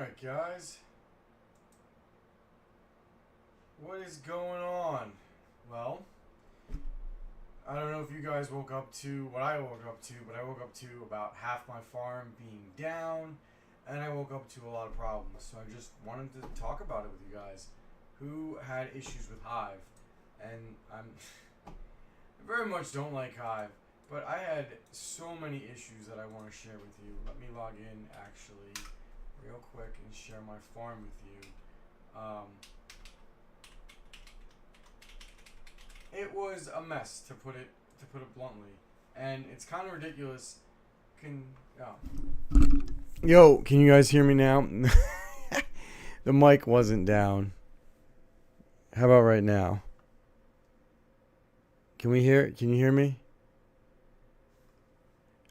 Alright, guys. What is going on? Well, I don't know if you guys woke up to what I woke up to, but I woke up to about half my farm being down, and I woke up to a lot of problems. So I just wanted to talk about it with you guys. Who had issues with Hive? And I very much don't like Hive, but I had so many issues that I want to share with you. Let me log in actually real quick and share my farm with you. It was a mess, to put it bluntly, and it's kind of ridiculous. Yo, can you guys hear me now? The mic wasn't down. How about right now? Can you hear me?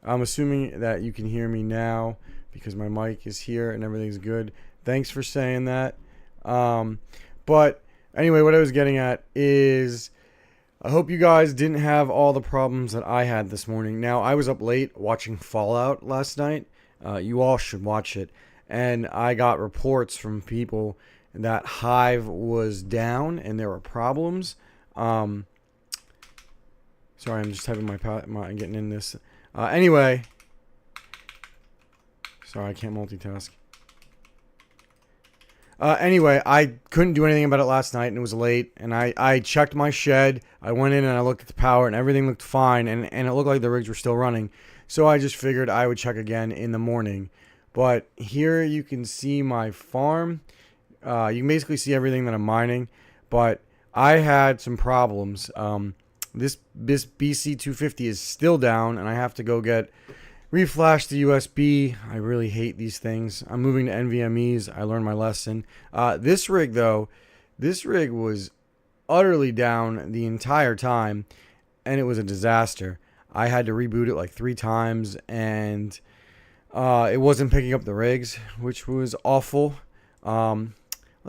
I'm assuming that you can hear me now because my mic is here and everything's good. Thanks for saying that. But anyway, what I was getting at is I hope you guys didn't have all the problems that I had this morning. Now, I was up late watching Fallout last night. You all should watch it. And I got reports from people that Hive was down and there were problems. Sorry, I'm just typing my getting in this. Anyway. Sorry, I can't multitask. Anyway, I couldn't do anything about it last night, and it was late, and I checked my shed. I went in and I looked at the power, and everything looked fine, and it looked like the rigs were still running. So I just figured I would check again in the morning. But here you can see my farm. You can basically see everything that I'm mining, but I had some problems. This BC250 is still down, and I have to go get reflash the USB. I really hate these things. I'm moving to NVMEs. I learned my lesson. This rig, though, was utterly down the entire time, and it was a disaster. I had to reboot it like 3 times, and it wasn't picking up the rigs, which was awful. Let's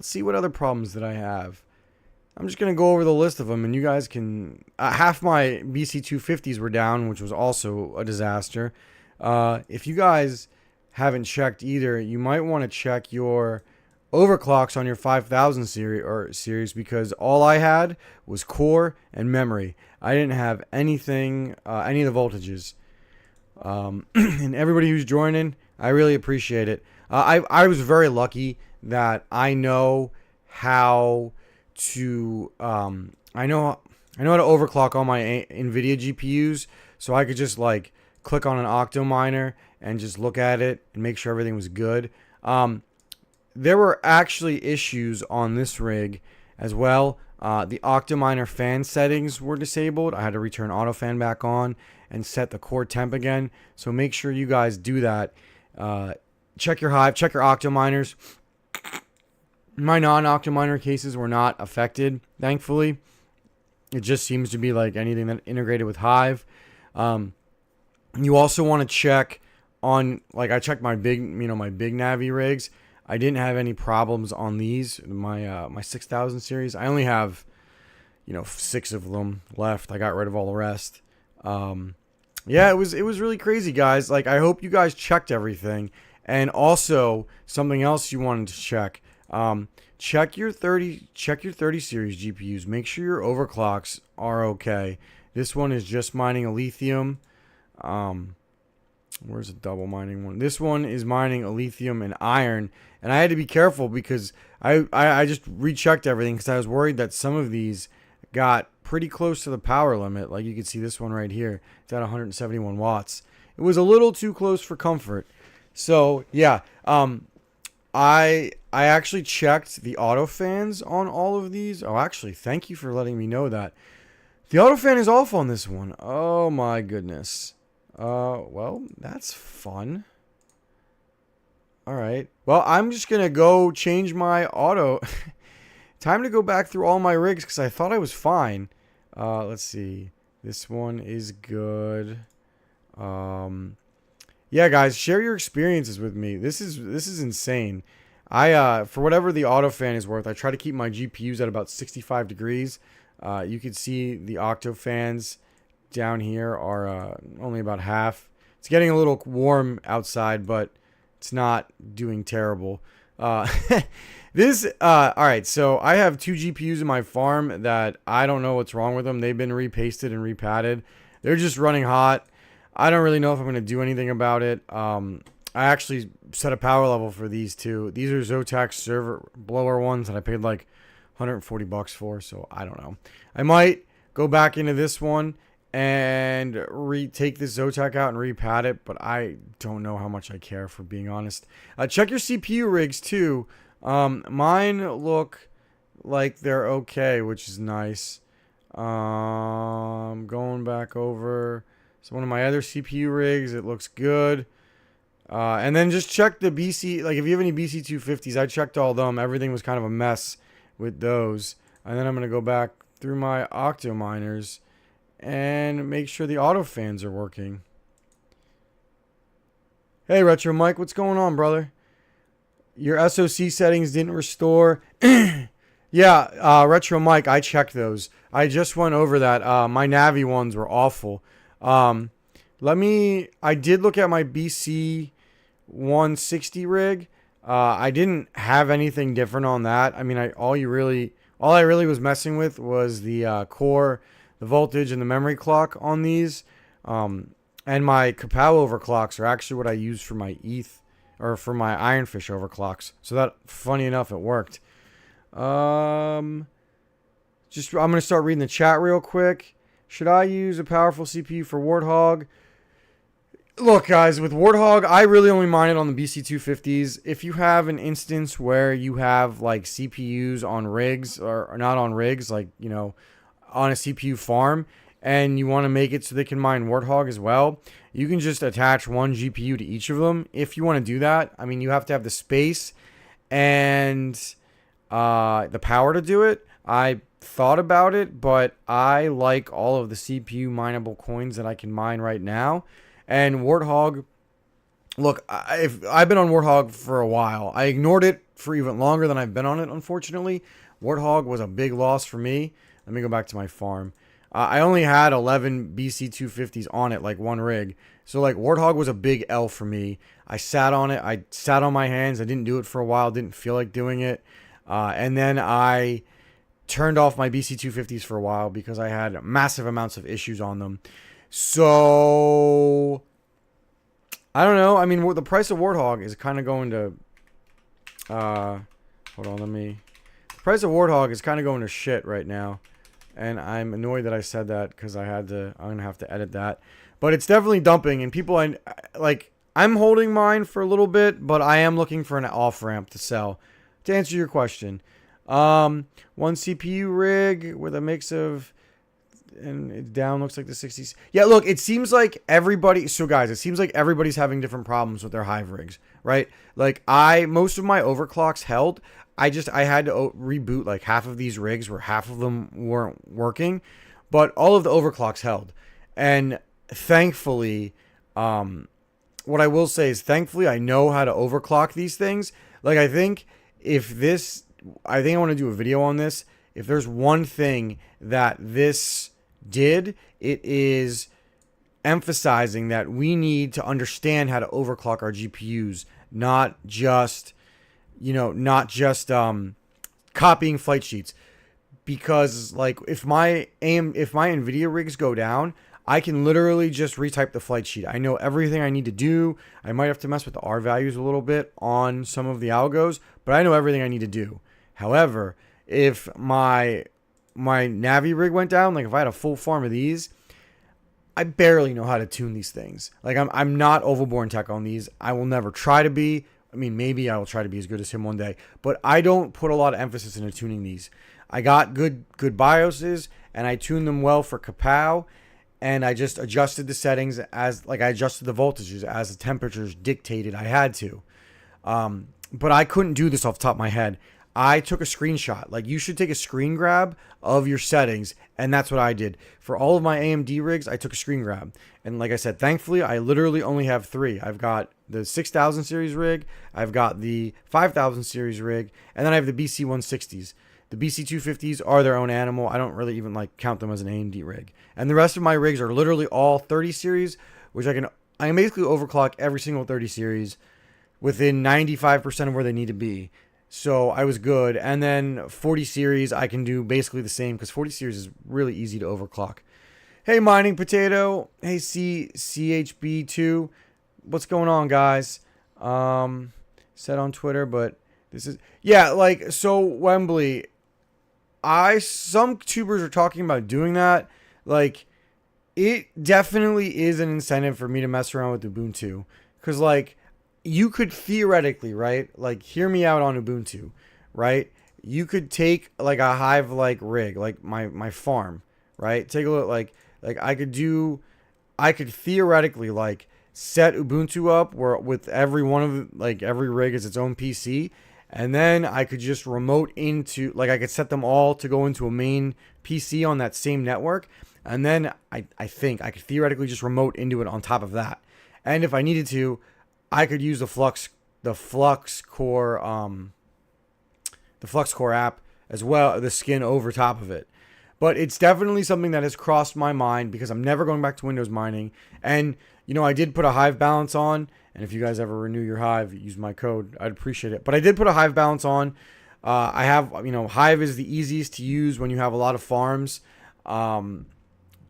see what other problems did I have. I'm just going to go over the list of them, and you guys can... half my BC250s were down, which was also a disaster. If you guys haven't checked either, you might want to check your overclocks on your 5000 series because all I had was core and memory. I didn't have anything, any of the voltages. And everybody who's joining, I really appreciate it. I was very lucky that I know how to I know how to overclock all my NVIDIA GPUs, so I could just like click on an octo miner and just look at it and make sure everything was good. There were actually issues on this rig as well. The octo miner fan settings were disabled. I had to return auto fan back on and set the core temp again. So make sure you guys do that. Check your Hive, check your octo miners. My non-octo miner cases were not affected, thankfully. It just seems to be like anything that integrated with Hive. You also want to check on, like I checked my big Navi rigs. I didn't have any problems on these, my 6000 series. I only have, 6 of them left. I got rid of all the rest. Yeah, it was really crazy, guys. Like, I hope you guys checked everything. And also, something else you wanted to check. Check your 30 series GPUs. Make sure your overclocks are okay. This one is just mining a lithium. Where's the double mining one? This one is mining a lithium and iron, and I had to be careful because I just rechecked everything because I was worried that some of these got pretty close to the power limit. Like you can see this one right here, it's at 171 watts. It was a little too close for comfort. So yeah, I actually checked the auto fans on all of these. Oh, actually, thank you for letting me know that. The auto fan is off on this one. Oh my goodness. Well, that's fun. All right. Well, I'm just going to go change my auto. Time to go back through all my rigs because I thought I was fine. Let's see. This one is good. Yeah, guys, share your experiences with me. This is insane. For whatever the auto fan is worth, I try to keep my GPUs at about 65 degrees. You can see the octo fans down here are only about half. It's getting a little warm outside, but it's not doing terrible. Uh, all right, so I have two GPUs in my farm that I don't know what's wrong with them. They've been repasted and repadded. They're just running hot. I don't really know if I'm going to do anything about it. I actually set a power level for these two. These are Zotac server blower ones that I paid like $140 for, so I don't know. I might go back into this one and take this Zotac out and repad it, but I don't know how much I care, for being honest. Check your CPU rigs too. Mine look like they're okay, which is nice. Going back over. So one of my other CPU rigs, it looks good. And then just check the BC, like if you have any BC250s, I checked all of them. Everything was kind of a mess with those. And then I'm going to go back through my Octo miners and make sure the auto fans are working. Hey, Retro Mike, what's going on, brother? Your SOC settings didn't restore. Yeah, Retro Mike, I checked those. I just went over that. My Navi ones were awful. I did look at my BC 160 rig. I didn't have anything different on that. I mean, all I really was messing with was the core, the voltage, and the memory clock on these. And my Kapow overclocks are actually what I use for my ETH, or for my Ironfish overclocks. So that, funny enough, it worked. I'm going to start reading the chat real quick. Should I use a powerful CPU for Warthog? Look, guys, with Warthog, I really only mine it on the BC250s. If you have an instance where you have like CPUs on rigs, or not on rigs, like, you know, on a CPU farm, and you want to make it so they can mine Warthog as well, you can just attach one GPU to each of them. If you want to do that, I mean, you have to have the space and the power to do it. I thought about it, but I like all of the CPU mineable coins that I can mine right now. And Warthog, look, I've been on Warthog for a while. I ignored it for even longer than I've been on it, unfortunately. Warthog was a big loss for me. Let me go back to my farm. I only had 11 BC250s on it, like one rig. So, like, Warthog was a big L for me. I sat on it. I sat on my hands. I didn't do it for a while. Didn't feel like doing it. And then I turned off my BC250s for a while because I had massive amounts of issues on them. So, I don't know. I mean, the price of Warthog is kind of going to... hold on, the price of Warthog is kind of going to shit right now. And I'm annoyed that I said that because I'm going to have to edit that. But it's definitely dumping. And people, I'm holding mine for a little bit, but I am looking for an off-ramp to sell. To answer your question, one CPU rig with a mix of... and it's down, looks like the 60s. Yeah, look, it seems like everybody... So, guys, it seems like everybody's having different problems with their Hive rigs, right? Like, most of my overclocks held. I had to reboot, like, half of these rigs where half of them weren't working. But all of the overclocks held. And thankfully, what I will say is, thankfully, I know how to overclock these things. Like, I think I want to do a video on this. If there's one thing that this did, it is emphasizing that we need to understand how to overclock our GPUs, not just copying flight sheets. Because, like, if my NVIDIA rigs go down, I can literally just retype the flight sheet. I know everything I need to do. I might have to mess with the R values a little bit on some of the algos, but I know everything I need to do. However, if my Navi rig went down, like if I had a full farm of these, I barely know how to tune these things. Like, I'm not Overborn Tech on these. I will never try to be. I mean, maybe I will try to be as good as him one day, but I don't put a lot of emphasis into tuning these. I got good BIOSes, and I tuned them well for Kapow, and I just adjusted the settings I adjusted the voltages as the temperatures dictated I had to. But I couldn't do this off the top of my head. I took a screenshot. Like, you should take a screen grab of your settings, and that's what I did. For all of my AMD rigs, I took a screen grab. And like I said, thankfully, I literally only have 3. I've got the 6000 series rig, I've got the 5000 series rig, and then I have the BC160s. The BC250s are their own animal. I don't really even count them as an AMD rig. And the rest of my rigs are literally all 30 series, which I can basically overclock every single 30 series within 95% of where they need to be. So I was good. And then 40 series, I can do basically the same because 40 series is really easy to overclock. Hey, Mining Potato. Hey, CHB2. What's going on, guys? Said on Twitter, but this is... Yeah, like, so Wembley, some tubers are talking about doing that. Like, it definitely is an incentive for me to mess around with Ubuntu. Because, like, you could theoretically, right? Like, hear me out on Ubuntu, right? You could take, like, a Hive-like rig, like my farm, right? Take a look, like I could theoretically, like, set Ubuntu up where with every one of, like, every rig is its own PC. And then I could just remote into, like, I could set them all to go into a main PC on that same network. And then I think I could theoretically just remote into it on top of that. And if I needed to, I could use the Flux Core app as well, the skin over top of it. But it's definitely something that has crossed my mind because I'm never going back to Windows mining. And, you know, I did put a Hive balance on. And if you guys ever renew your Hive, use my code. I'd appreciate it. But I did put a Hive balance on. I have, you know, Hive is the easiest to use when you have a lot of farms. And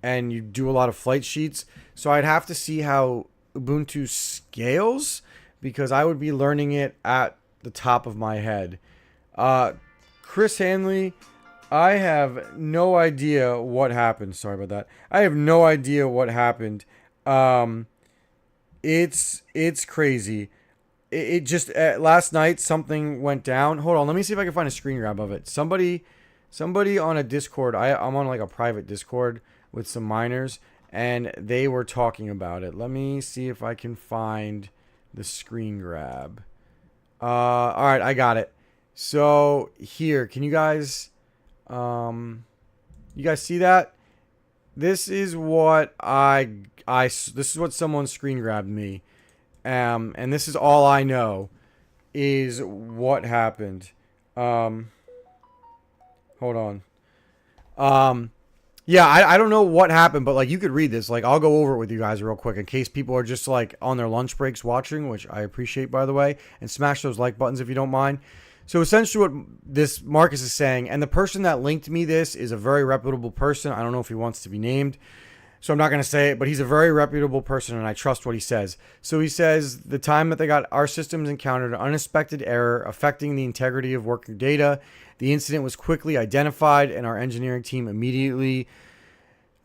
you do a lot of flight sheets. So I'd have to see how Ubuntu scales because I would be learning it at the top of my head. Chris Hanley, I have no idea what happened. Sorry about that. I have no idea what happened. It's crazy. It just last night something went down. Hold on, let me see if I can find a screen grab of it. Somebody on a Discord. I'm on like a private Discord with some miners, and they were talking about it. Let me see if I can find the screen grab. All right, I got it. So here, can you guys see that? This is what this is what someone screen grabbed me. And this is all I know is what happened. Hold on. Yeah, I don't know what happened, but like you could read this. Like I'll go over it with you guys real quick in case people are just like on their lunch breaks watching, which I appreciate by the way, and smash those like buttons if you don't mind. So essentially what this Marcus is saying, and the person that linked me this is a very reputable person. I don't know if he wants to be named, so I'm not going to say it, but he's a very reputable person and I trust what he says. So he says the time that they got our systems encountered an unexpected error affecting the integrity of worker data. The incident was quickly identified and our engineering team immediately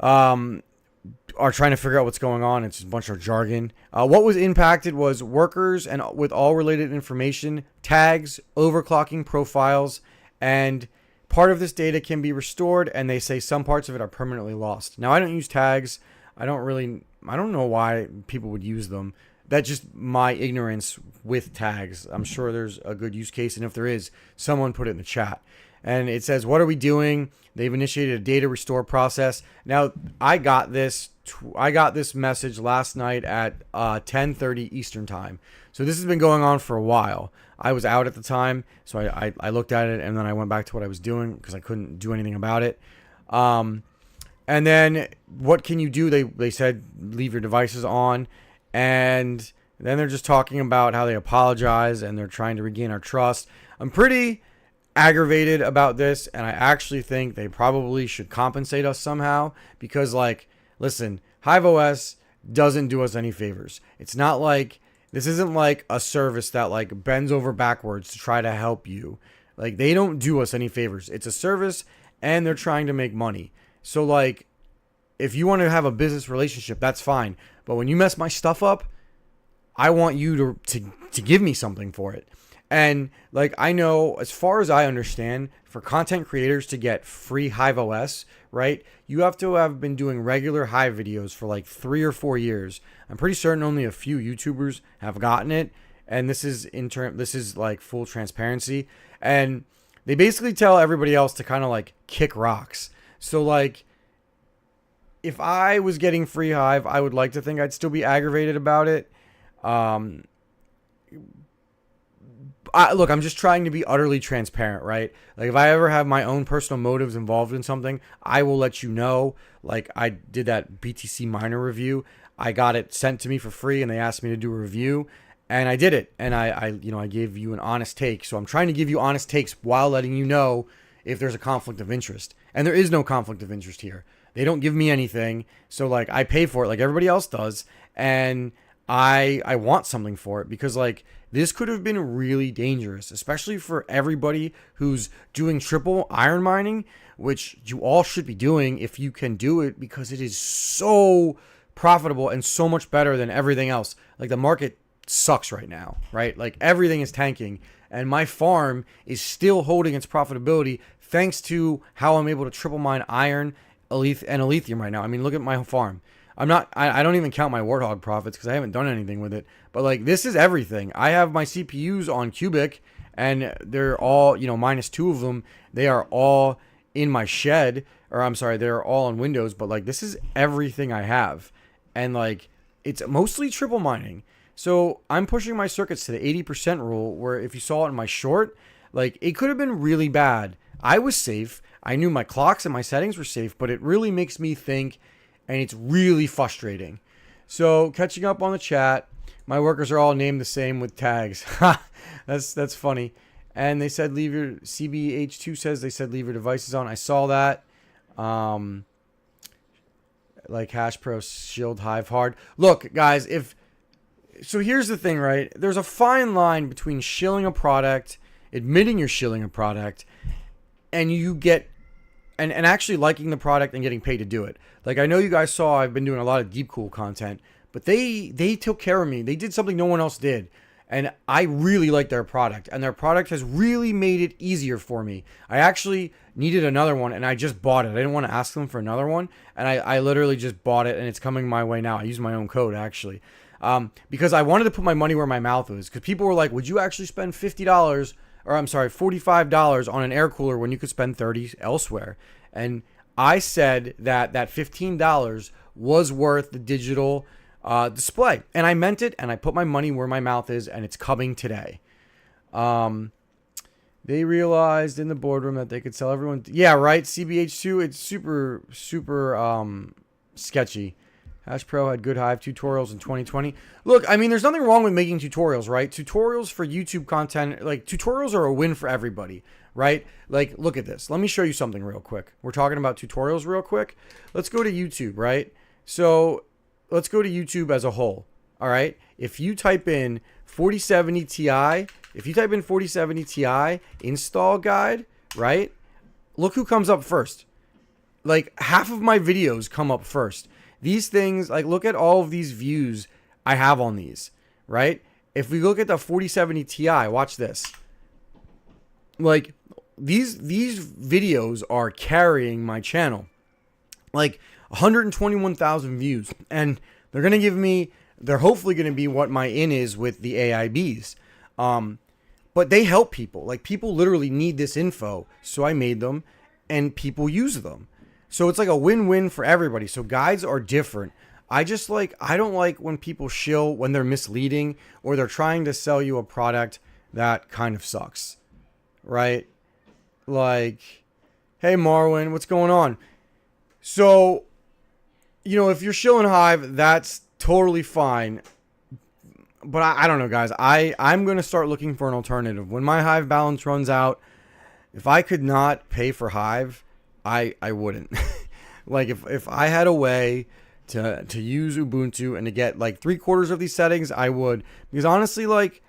are trying to figure out what's going on. It's a bunch of jargon. What was impacted was workers and with all related information, tags, overclocking profiles, and part of this data can be restored, and they say some parts of it are permanently lost. Now, I don't use tags. I don't know why people would use them. That's just my ignorance with tags. I'm sure there's a good use case, and if there is, someone put it in the chat. And it says, what are we doing? They've initiated a data restore process. Now, I got this message last night at 10:30 Eastern time. So this has been going on for a while. I was out at the time, so I looked at it, and then I went back to what I was doing because I couldn't do anything about it. And then what can you do? They said leave your devices on, and then they're just talking about how they apologize and they're trying to regain our trust. I'm pretty aggravated about this, and I actually think they probably should compensate us somehow because, like, listen, Hive OS doesn't do us any favors. It's not like this isn't like a service that like bends over backwards to try to help you. Like, they don't do us any favors. It's a service and they're trying to make money. So like, if you want to have a business relationship, that's fine. But when you mess my stuff up, I want you to give me something for it. And like, I know, as far as I understand, for content creators to get free Hive OS, right, you have to have been doing regular Hive videos for like 3 or 4 years. I'm pretty certain only a few YouTubers have gotten it. And this is like full transparency. And they basically tell everybody else to kind of like kick rocks. So like, if I was getting free Hive, I would like to think I'd still be aggravated about it. Look, I'm just trying to be utterly transparent, right? Like, if I ever have my own personal motives involved in something, I will let you know. Like, I did that BTC miner review. I got it sent to me for free, and they asked me to do a review. And I did it, and I gave you an honest take. So I'm trying to give you honest takes while letting you know if there's a conflict of interest. And there is no conflict of interest here. They don't give me anything, so like I pay for it like everybody else does, and I want something for it, because like this could have been really dangerous, especially for everybody who's doing triple iron mining, which you all should be doing if you can do it, because it is so profitable and so much better than everything else. Like the market sucks right now, right? Like everything is tanking, and my farm is still holding its profitability thanks to how I'm able to triple mine iron and lithium right now. I mean, look at my farm. I don't even count my Warthog profits because I haven't done anything with it. But like, this is everything. I have my CPUs on cubic, and they're all, minus 2 of them. They are all in my shed, or I'm sorry, they're all on Windows. But like, this is everything I have. And like, it's mostly triple mining. So I'm pushing my circuits to the 80% rule, where if you saw it in my short, like it could have been really bad. I was safe. I knew my clocks and my settings were safe, but it really makes me think, and it's really frustrating. So catching up on the chat, my workers are all named the same with tags. That's funny. And they said leave your CBH2 says they said leave your devices on. I saw that. Like Hash Pro Shield Hive Hard. Look, guys, so here's the thing, right? There's a fine line between shilling a product, admitting you're shilling a product, and you get and actually liking the product and getting paid to do it. Like, I know you guys saw I've been doing a lot of Deep Cool content, but they took care of me. They did something no one else did. And I really like their product, and their product has really made it easier for me. I actually needed another one, and I just bought it. I didn't want to ask them for another one, and I literally just bought it, and it's coming my way now. I use my own code, actually, because I wanted to put my money where my mouth was, because people were like, would you actually spend $45 on an air cooler when you could spend $30 elsewhere? And I said that $15 was worth the digital display, and I meant it, and I put my money where my mouth is, and it's coming today. They realized in the boardroom that they could sell everyone. Yeah, right. CBH2. It's super sketchy. Hash Pro had good Hive tutorials in 2020. Look, I mean, there's nothing wrong with making tutorials, right? Tutorials for YouTube content, like tutorials are a win for everybody, right? Like, look at this. Let me show you something real quick. We're talking about tutorials real quick. Let's go to YouTube, right? So let's go to YouTube as a whole. All right. If you type in 4070 Ti, install guide, right? Look who comes up first. Like, half of my videos come up first. These things, like, look at all of these views I have on these, right? If we look at the 4070 Ti, watch this. Like, these videos are carrying my channel. Like, 121,000 views. And they're going to give me, they're hopefully going to be what my in is with the AIBs. But they help people. Like, people literally need this info. So I made them, and people use them. So it's like a win-win for everybody. So guides are different. I don't like when people shill when they're misleading or they're trying to sell you a product that kind of sucks, right? Like, hey, Marwin, what's going on? So, if you're shilling Hive, that's totally fine. But I don't know, guys. I'm going to start looking for an alternative. When my Hive balance runs out, if I could not pay for Hive, I wouldn't. Like, if I had a way to use Ubuntu and to get like 3/4 of these settings, I would. Because honestly, like,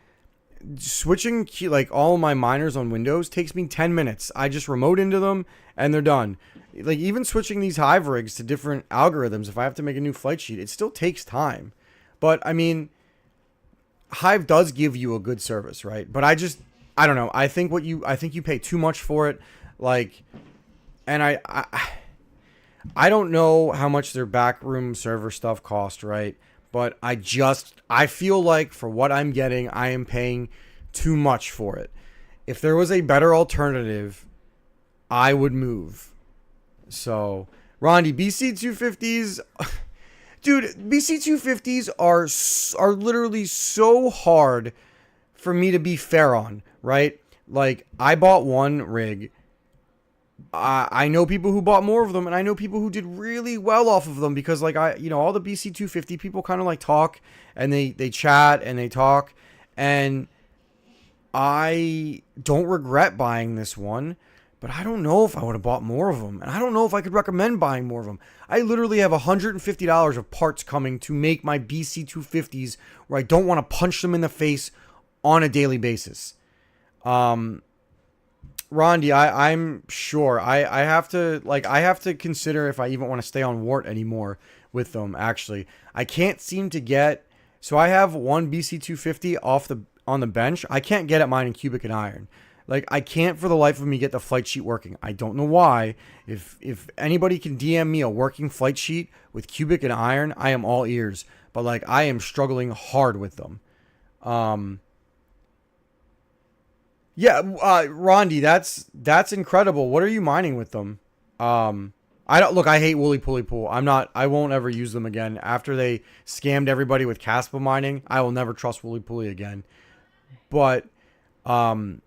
switching like all of my miners on Windows takes me 10 minutes. I just remote into them and they're done. Like, even switching these Hive rigs to different algorithms, if I have to make a new flight sheet, it still takes time. But I mean, Hive does give you a good service, right? But I don't know. I think you pay too much for it. Like, and I don't know how much their backroom server stuff cost, right? But I feel like for what I'm getting, I am paying too much for it. If there was a better alternative, I would move. So, Rondi, BC250s, dude, BC250s are literally so hard for me to be fair on, right? Like, I bought one rig. I know people who bought more of them, and I know people who did really well off of them because, like, all the BC250 people kind of like talk and they chat and they talk, And I don't regret buying this one, but I don't know if I would have bought more of them. And I don't know if I could recommend buying more of them. I literally have $150 of parts coming to make my BC250s where I don't want to punch them in the face on a daily basis. Rondi, I'm sure I have to consider if I even want to stay on Wart anymore with them. Actually, I can't seem to get. So I have one BC250 on the bench. I can't get at mine in cubic and iron. Like, I can't for the life of me get the flight sheet working. I don't know why. If anybody can DM me a working flight sheet with cubic and iron, I am all ears. But like, I am struggling hard with them. Yeah, Rondi, that's incredible. What are you mining with them? I hate Woolly Pulley Pool. I won't ever use them again. After they scammed everybody with Caspa mining, I will never trust Woolly Pulley again. But, like,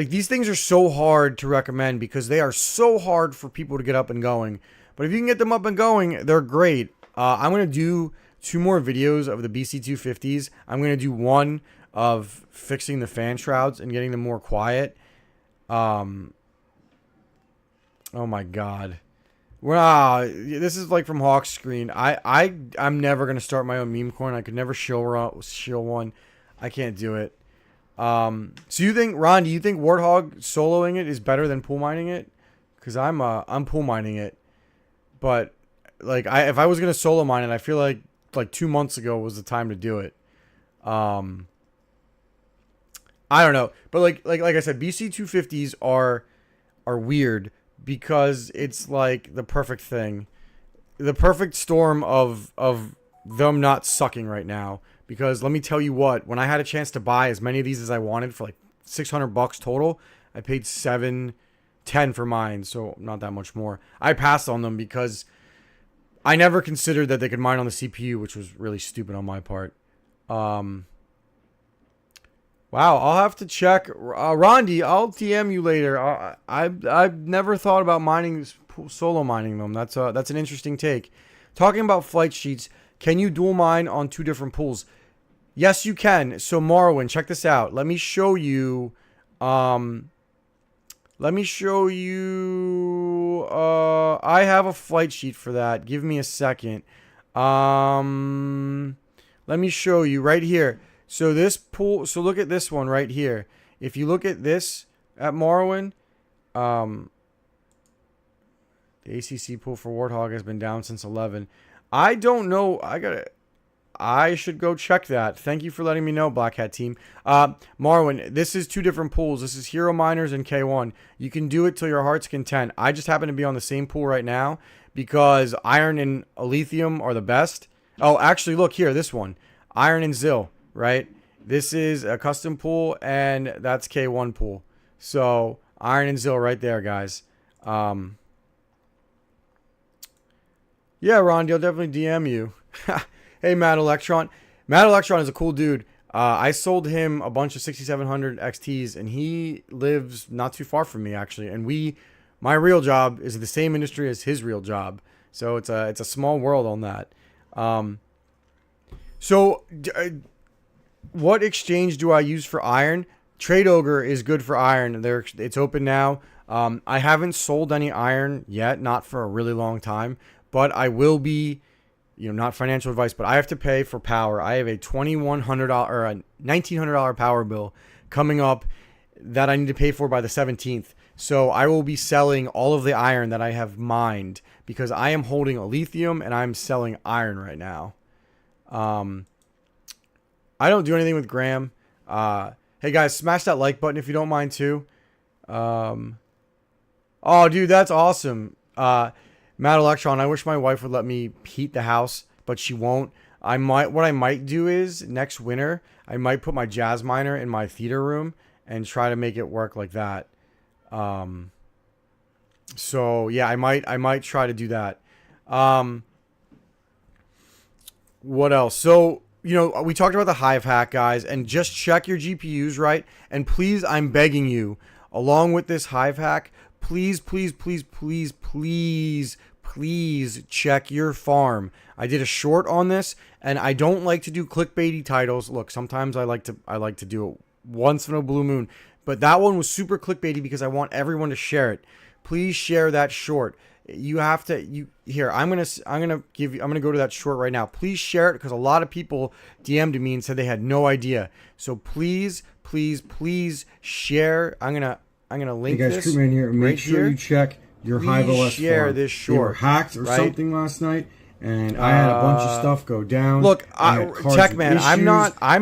these things are so hard to recommend because they are so hard for people to get up and going. But if you can get them up and going, they're great. I'm going to do 2 more videos of the BC250s. I'm going to do one of fixing the fan shrouds and getting them more quiet. Oh my god. Wow, this is like from Hawk's screen. I'm never gonna start my own meme coin. I could never shill one. I can't do it. So you think, Ron, do you think Warthog soloing it is better than pool mining it? Because I'm pool mining it, but like if I was gonna solo mine it, I feel like 2 months ago was the time to do it. I don't know, but like I said, BC250s are weird because it's like the perfect thing, the perfect storm of them not sucking right now. Because let me tell you what, when I had a chance to buy as many of these as I wanted for like $600 total, I paid $710 for mine, so not that much more. I passed on them because I never considered that they could mine on the CPU, which was really stupid on my part. Wow, I'll have to check. Rondi, I'll DM you later. I've never thought about solo mining them. That's an interesting take. Talking about flight sheets, can you dual mine on 2 different pools? Yes, you can. So Morrowind, check this out. Let me show you. I have a flight sheet for that. Give me a second. Let me show you right here. So this pool, so look at this one right here. If you look at this at Morrowind, the ACC pool for Warthog has been down since 11. I don't know. I should go check that. Thank you for letting me know, Black Hat team. Morrowind, this is 2 different pools. This is Hero Miners and K1. You can do it till your heart's content. I just happen to be on the same pool right now because Iron and Lithium are the best. Oh, actually, look here, this one. Iron and Zil. Right, this is a custom pool, and that's K1 pool. So Iron and Zil right there, guys. Yeah, Ron, I'll definitely DM you. Hey, Matt Electron. Matt Electron is a cool dude. I sold him a bunch of 6700 XTs, and he lives not too far from me, actually. And my real job is the same industry as his real job, so it's a small world on that. What exchange do I use for iron? Trade Ogre is good for iron. It's open now. I haven't sold any iron yet, not for a really long time, but I will be, not financial advice, but I have to pay for power. I have a $2,100 or a $1,900 power bill coming up that I need to pay for by the 17th. So I will be selling all of the iron that I have mined because I am holding a lithium and I'm selling iron right now. I don't do anything with Graham. Hey guys, smash that like button if you don't mind too. Oh dude, that's awesome. Matt Electron, I wish my wife would let me heat the house, but she won't. What I might do is next winter, I might put my jazz miner in my theater room and try to make it work like that. So yeah, I might try to do that. What else? So, we talked about the Hive hack, guys, and just check your GPUs, right? And please, I'm begging you, along with this Hive hack, please, please, please, please, please, please check your farm. I did a short on this, and I don't like to do clickbaity titles. Look, sometimes I like to do it once in a blue moon, but that one was super clickbaity because I want everyone to share it. Please share that short. You have to here. I'm gonna go to that short right now. Please share it because a lot of people DM'd me and said they had no idea. So please share. I'm gonna link this. Hey guys, Crewman here. Make sure you check your Hive OS share farm. This short. They were hacked or something last night, and I had a bunch of stuff go down. Look, Tech Man, I'm not I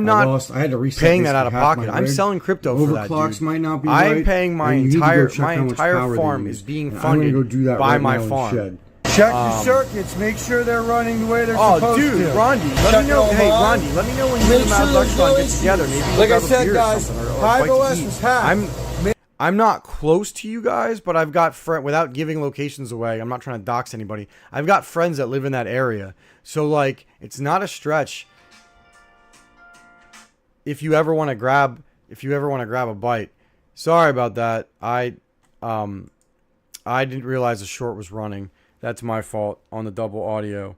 had to reset paying that out of pocket. I'm selling crypto for that, dude. Might not be I'm paying my entire farm is being funded by my farm. Check your circuits. Make sure they're running the way they're supposed to. Rondi, let me know. Hey, Rondi, let me know when you and Mad Lextron get together. Maybe like I said, guys, Hive OS was hacked. I'm not close to you guys, but I've got friends, without giving locations away, I'm not trying to dox anybody. I've got friends that live in that area. So, like, it's not a stretch. If you ever want to grab a bite. Sorry about that. I didn't realize the short was running. That's my fault on the double audio.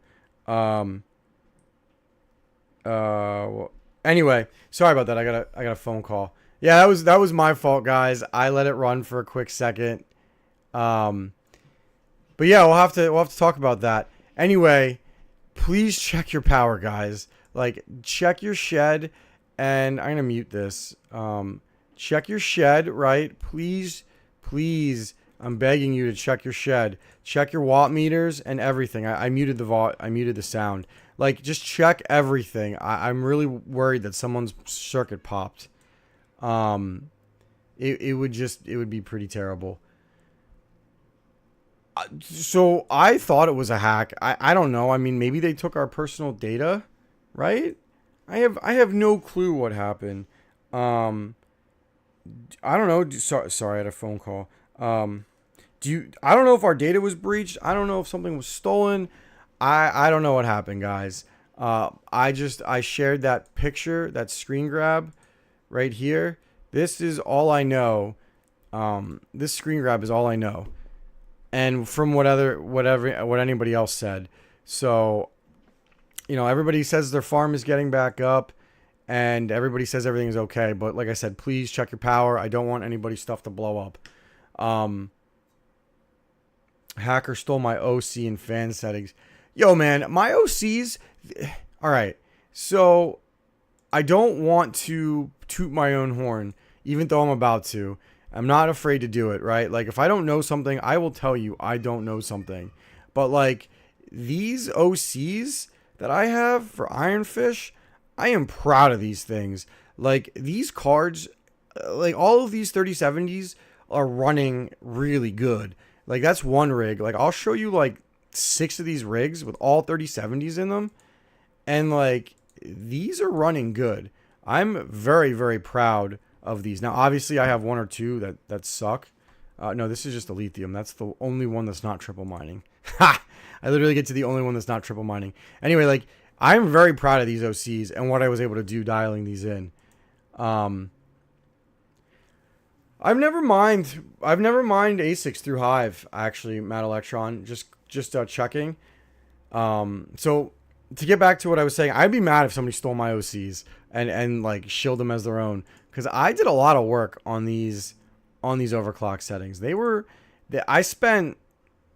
Well, anyway, sorry about that. I got a phone call. Yeah, that was my fault, guys. I let it run for a quick second. But yeah, we'll have to talk about that. Anyway, please check your power, guys. Like, check your shed, and I'm gonna mute this. Check your shed, right? Please, I'm begging you to check your shed. Check your watt meters and everything. I muted the sound. Like, just check everything. I'm really worried that someone's circuit popped. It would be pretty terrible. So I thought it was a hack. I don't know. I mean, maybe they took our personal data, right? I have no clue what happened. I don't know. Sorry, I had a phone call. I don't know if our data was breached. I don't know if something was stolen. I don't know what happened, guys. I shared that picture, that screen grab right here. This is all I know. This screen grab is all I know. And from what anybody else said. So, everybody says their farm is getting back up and everybody says everything is okay. But like I said, please check your power. I don't want anybody's stuff to blow up. Hacker stole my OC and fan settings. Yo, man, my OCs. All right. So I don't want to toot my own horn, even though I'm about to. I'm not afraid to do it, right? Like, if I don't know something, I will tell you I don't know something. But, like, these OCs that I have for Ironfish, I am proud of these things. Like, these cards, like, all of these 3070s are running really good. Like, that's one rig. Like, I'll show you, like, 6 of these rigs with all 3070s in them. And, like, these are running good. I'm very, very proud of these. Now, obviously, I have 1 or 2 that suck. No, this is just a lithium. That's the only one that's not triple mining. Ha! I literally get to the only one that's not triple mining. Anyway, like, I'm very proud of these OCs and what I was able to do dialing these in. I've never mined ASICs through Hive, actually, Mad Electron. Just checking. So to get back to what I was saying, I'd be mad if somebody stole my OCs and like shield them as their own, because I did a lot of work on these overclock settings. I spent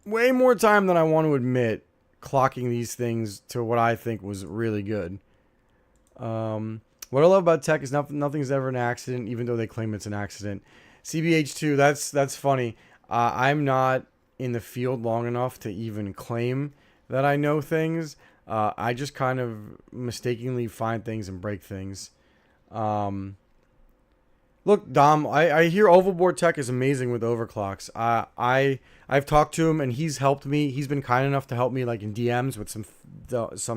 way more time than I want to admit clocking these things to what I think was really good. What I love about tech is nothing's ever an accident, even though they claim it's an accident. CBH2, that's funny. I'm not in the field long enough to even claim that I know things. I just kind of mistakenly find things and break things. Look, Dom, I hear Ovalboard Tech is amazing with overclocks. I've talked to him and he's helped me. He's been kind enough to help me, like, in DMs with some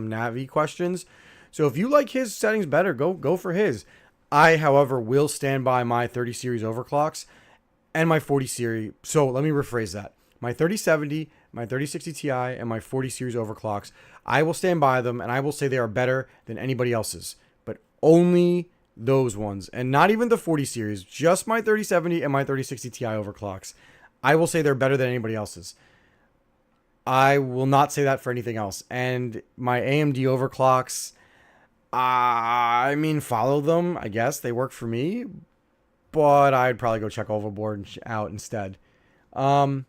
Navi questions. So if you like his settings better, go for his. I, however, will stand by my 30 series overclocks and my 40 series. So let me rephrase that. My 3070, my 3060 Ti, and my 40 series overclocks, I will stand by them and I will say they are better than anybody else's. But only those ones, and not even the 40 series, just my 3070 and my 3060 Ti overclocks. I will say they're better than anybody else's. I will not say that for anything else. And my AMD overclocks, I mean, follow them. I guess they work for me, but I'd probably go check Overboard out instead. ML3,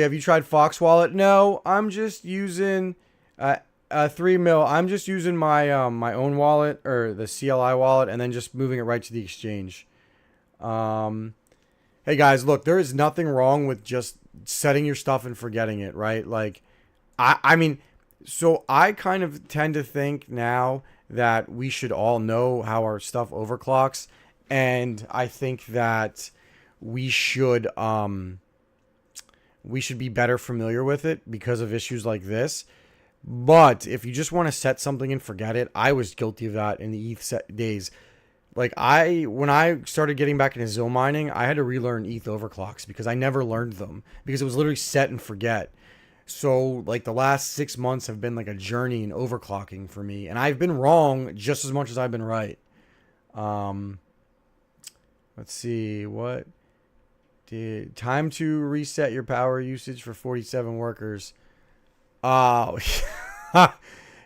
have you tried Fox Wallet? No, I'm just using 3 mil. I'm just using my my own wallet, or the CLI wallet, and then just moving it right to the exchange. Hey guys, look, there is nothing wrong with just setting your stuff and forgetting it, right? Like, I mean, so I kind of tend to think now that we should all know how our stuff overclocks, and I think that we should be better familiar with it because of issues like this. But if you just want to set something and forget it, I was guilty of that in the ETH days. Like, when I started getting back into Zil mining, I had to relearn ETH overclocks because I never learned them because it was literally set and forget. So like the last 6 months have been like a journey in overclocking for me, and I've been wrong just as much as I've been right. Let's see, what did time to reset your power usage for 47 workers. Oh,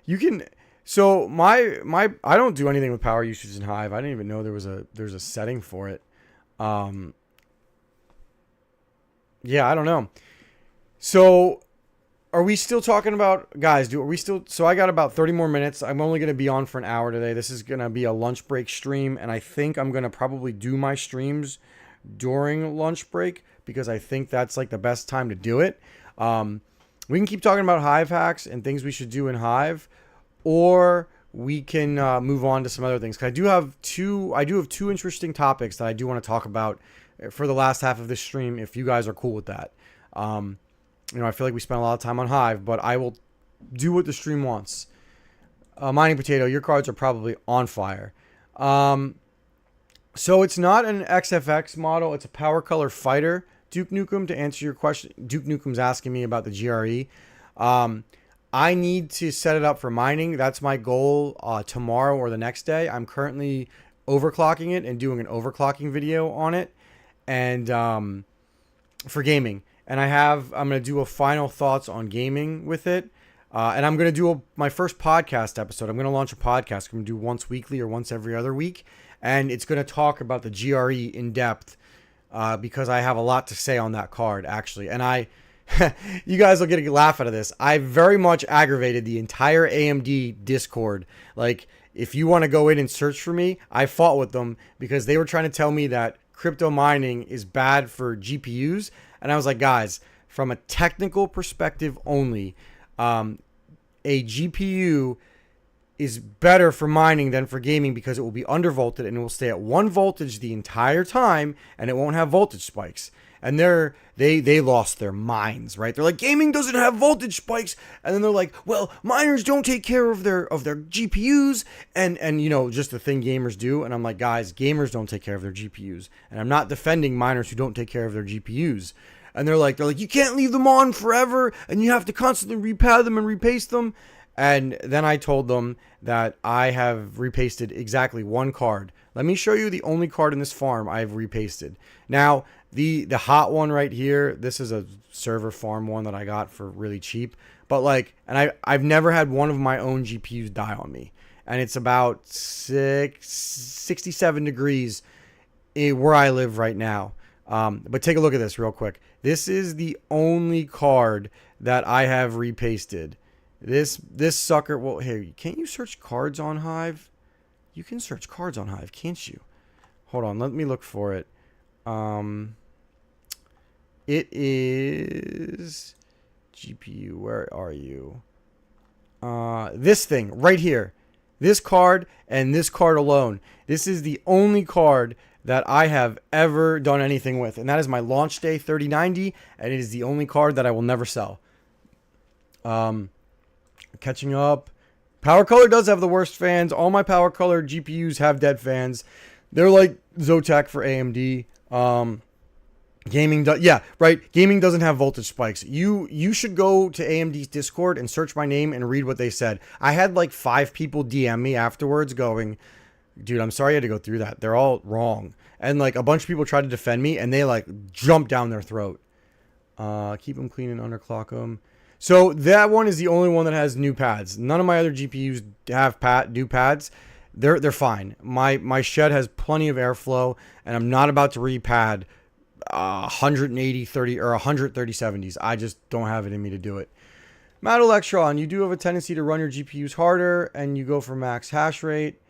you can. So my I don't do anything with power usage in Hive. I didn't even know there's a setting for it. Yeah, I don't know. So are we still talking about, guys? Are we still? So I got about 30 more minutes. I'm only going to be on for an hour today. This is going to be a lunch break stream, and I think I'm going to probably do my streams during lunch break because I think that's like the best time to do it. We can keep talking about Hive hacks and things we should do in Hive, or we can move on to some other things. 'Cause I do have two interesting topics that I do want to talk about for the last half of this stream, if you guys are cool with that. I feel like we spent a lot of time on Hive, but I will do what the stream wants. Mining Potato, your cards are probably on fire. So it's not an XFX model. It's a Power Color Fighter. Duke Nukem, to answer your question, Duke Nukem's asking me about the GRE. I need to set it up for mining. That's my goal tomorrow or the next day. I'm currently overclocking it and doing an overclocking video on it, and for gaming. And I'm going to do a final thoughts on gaming with it. And I'm going to do my first podcast episode. I'm going to launch a podcast. I'm going to do once weekly or once every other week. And it's going to talk about the GRE in depth because I have a lot to say on that card, actually. And you guys will get a laugh out of this. I very much aggravated the entire AMD Discord. Like, if you want to go in and search for me, I fought with them because they were trying to tell me that crypto mining is bad for GPUs. And I was like, guys, from a technical perspective only, a GPU is better for mining than for gaming because it will be undervolted and it will stay at 1 voltage the entire time and it won't have voltage spikes. And they lost their minds, right? They're like, gaming doesn't have voltage spikes. And then they're like, well, miners don't take care of their GPUs and just the thing gamers do. And I'm like, guys, gamers don't take care of their GPUs. And I'm not defending miners who don't take care of their GPUs. And they're like, you can't leave them on forever and you have to constantly repad them and repaste them. And then I told them that I have repasted exactly 1 card. Let me show you the only card in this farm I've repasted. Now, the hot one right here, this is a server farm one that I got for really cheap. But I've never had one of my own GPUs die on me. And it's about 67 degrees where I live right now. But take a look at this real quick. This is the only card that I have repasted. This sucker, well, here, can't you search cards on Hive? You can search cards on Hive, can't you? Hold on, let me look for it. It is GPU, where are you? This thing right here. This card and this card alone. This is the only card that I have ever done anything with. And that is my launch day 3090. And it is the only card that I will never sell. Catching up. Power Color does have the worst fans. All my Power Color GPUs have dead fans. They're like Zotac for AMD. Gaming doesn't have voltage spikes. You should go to AMD's Discord and search my name and read what they said. I had like 5 people DM me afterwards going, dude, I'm sorry I had to go through that. They're all wrong. And like a bunch of people tried to defend me and they like jumped down their throat. Keep them clean and underclock them. So that one is the only one that has new pads. None of my other GPUs have new pads. They're fine. My shed has plenty of airflow, and I'm not about to repad 180 30 or 130 70s. I just don't have it in me to do it. Matt Electron, you do have a tendency to run your GPUs harder, and you go for max hash rate.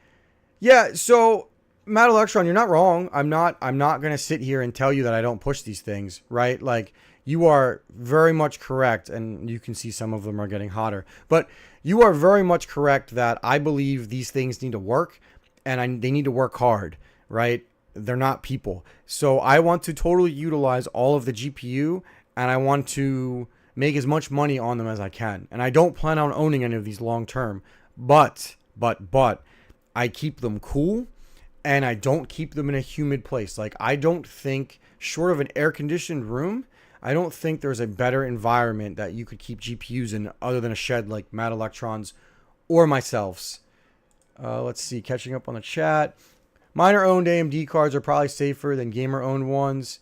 Yeah, so Matt Electron, you're not wrong. I'm not gonna sit here and tell you that I don't push these things, right? Like, you are very much correct, and you can see some of them are getting hotter. But you are very much correct that I believe these things need to work, and they need to work hard, right? They're not people. So I want to totally utilize all of the GPU, and I want to make as much money on them as I can. And I don't plan on owning any of these long term. But I keep them cool, and I don't keep them in a humid place. Like, I don't think, short of an air-conditioned room, I don't think there's a better environment that you could keep GPUs in other than a shed like Matt Electrons or myself's. Let's see, catching up on the chat. Miner-owned AMD cards are probably safer than gamer-owned ones.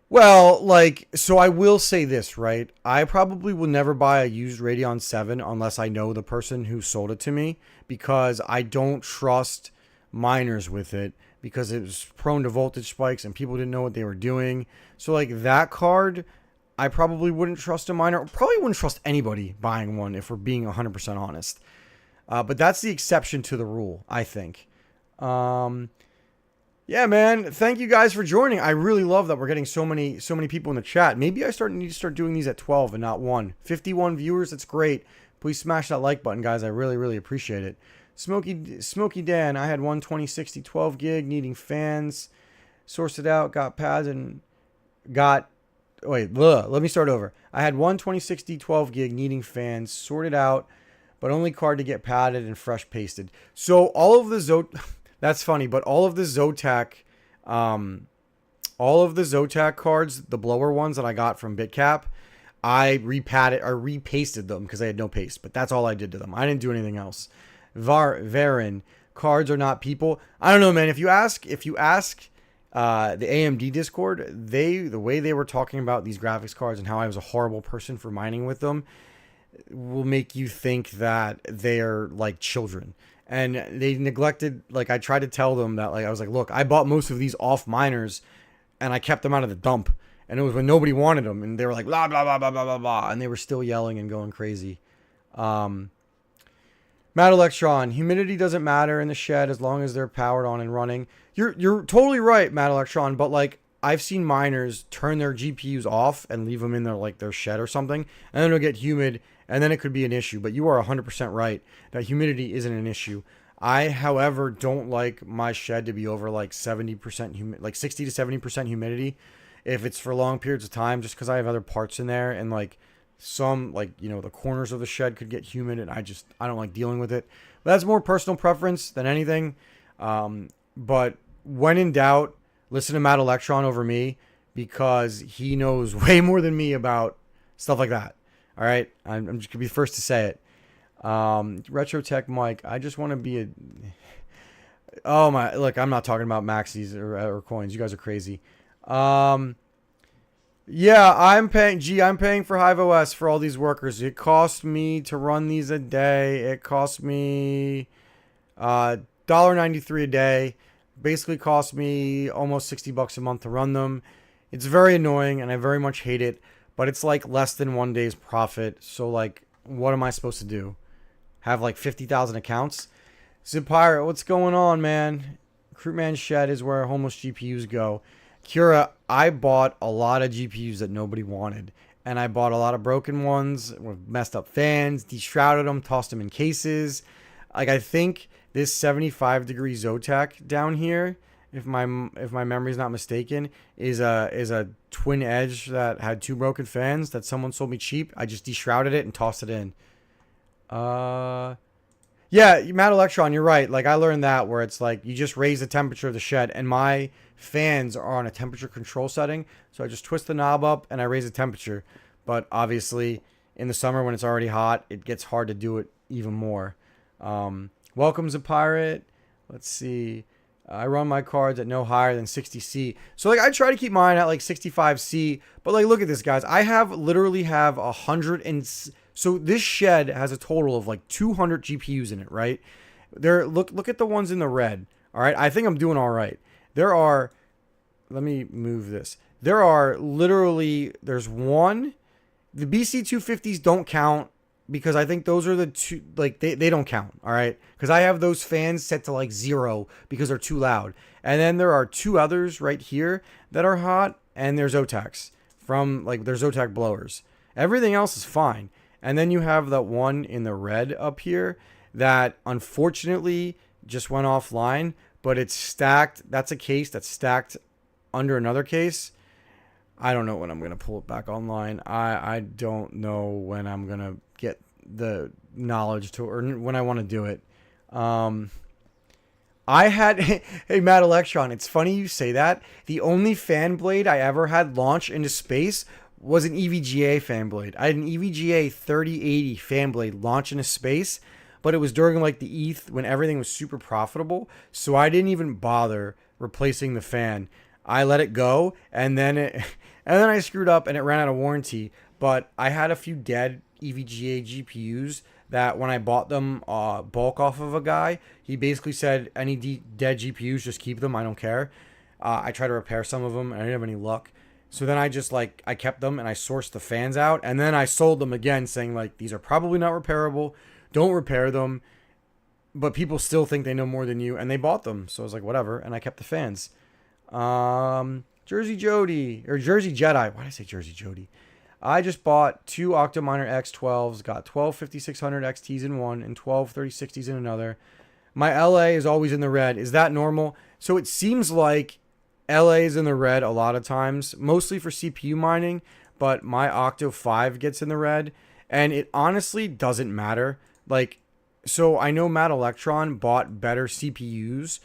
Well, like, so I will say this, right? I probably will never buy a used Radeon 7 unless I know the person who sold it to me, because I don't trust miners with it, because it was prone to voltage spikes and people didn't know what they were doing. So, like, that card, I probably wouldn't trust a miner. Probably wouldn't trust anybody buying one, if we're being 100% honest. But that's the exception to the rule, I think. Yeah, man. Thank you guys for joining. I really love that we're getting so many people in the chat. Maybe I need to start doing these at 12 and not 1. 51 viewers, that's great. Please smash that like button, guys. I really, really appreciate it. Smoky Dan, I had one 2060 12 gig needing fans. Sourced it out, got pads, and got... let me start over. I had one 2060 12 gig needing fans, sorted out, but only card to get padded and fresh pasted. So all of the that's funny, but all of the Zotac cards, the blower ones that I got from BitCap, I repasted them because I had no paste, but that's all I did to them. I didn't do anything else. Varen, cards are not people. I don't know, man. If you ask the AMD Discord, the way they were talking about these graphics cards and how I was a horrible person for mining with them will make you think that they're like children. And they neglected, like, I tried to tell them that, like, I was like, look, I bought most of these off miners and I kept them out of the dump. And it was when nobody wanted them, and they were like, blah, blah, blah, blah, blah, blah, blah. And they were still yelling and going crazy. Matt Electron, humidity doesn't matter in the shed as long as they're powered on and running. You're totally right, Matt Electron, but, like, I've seen miners turn their GPUs off and leave them in their shed or something, and then it'll get humid, and then it could be an issue. But you are 100% right that humidity isn't an issue. I, however, don't like my shed to be over like 70% humid, like 60 to 70% humidity if it's for long periods of time, just because I have other parts in there, and like some, like, you know, the corners of the shed could get humid, and I don't like dealing with it. But that's more personal preference than anything. But when in doubt, listen to Matt Electron over me, because he knows way more than me about stuff like that. All right, I'm just gonna be the first to say it. Retro Tech Mike, I just want to be a... Oh my, look, I'm not talking about maxis or coins. You guys are crazy. Yeah, I'm paying for HIVE OS for all these workers. It cost me to run these a day. It cost me $1.93 a day. Basically cost me almost $60 a month to run them. It's very annoying and I very much hate it, but it's like less than 1 day's profit. So, like, what am I supposed to do? Have like 50,000 accounts? Zipire, what's going on, man? Crewman Shed is where homeless GPUs go. Kira, I bought a lot of GPUs that nobody wanted. And I bought a lot of broken ones with messed up fans, deshrouded them, tossed them in cases. Like, I think this 75-degree Zotac down here, if my memory's not mistaken, is a twin edge that had 2 broken fans that someone sold me cheap. I just deshrouded it and tossed it in. Yeah, Matt Electron, you're right. Like, I learned that, where it's like you just raise the temperature of the shed, and my fans are on a temperature control setting, so I just twist the knob up and I raise the temperature. But obviously in the summer when it's already hot, it gets hard to do it even more. Welcome's a pirate. Let's see. I run my cards at no higher than 60C. So like I try to keep mine at like 65C. But like look at this, guys. I have literally have 100 and so this shed has a total of like 200 GPUs in it, right? There look at the ones in the red. All right, I think I'm doing all right. There are, let me move this. There are literally, there's one. The BC250s don't count because I think those are the two, like they don't count, all right? Because I have those fans set to like 0 because they're too loud. And then there are two others right here that are hot, and there's Zotacs from, like, there's Zotac blowers. Everything else is fine. And then you have that one in the red up here that unfortunately just went offline, but it's stacked. That's a case that's stacked under another case. I don't know when I'm going to pull it back online. I don't know when I'm going to get the knowledge to, or when I want to do it. I had, hey, Matt Electron, it's funny you say that. The only fan blade I ever had launch into space was an EVGA fan blade. I had an EVGA 3080 fan blade launch into space, but it was during like the ETH when everything was super profitable. So I didn't even bother replacing the fan. I let it go, and then I screwed up and it ran out of warranty. But I had a few dead EVGA GPUs that when I bought them bulk off of a guy, he basically said, any dead GPUs, just keep them. I don't care. I tried to repair some of them and I didn't have any luck. So then I just I kept them and I sourced the fans out, and then I sold them again saying like, these are probably not repairable. Don't repair them. But people still think they know more than you, and they bought them. So I was like, whatever. And I kept the fans. Jersey Jody or Jersey Jedi. Why did I say Jersey Jody? I just bought 2 Octominer X12s, got 12 5600 XTs in one and 12 3060s in another. My LA is always in the red. Is that normal? So it seems like LA is in the red a lot of times, mostly for CPU mining, but my Octo 5 gets in the red, and it honestly doesn't matter. Like, so I know Matt Electron bought better CPUs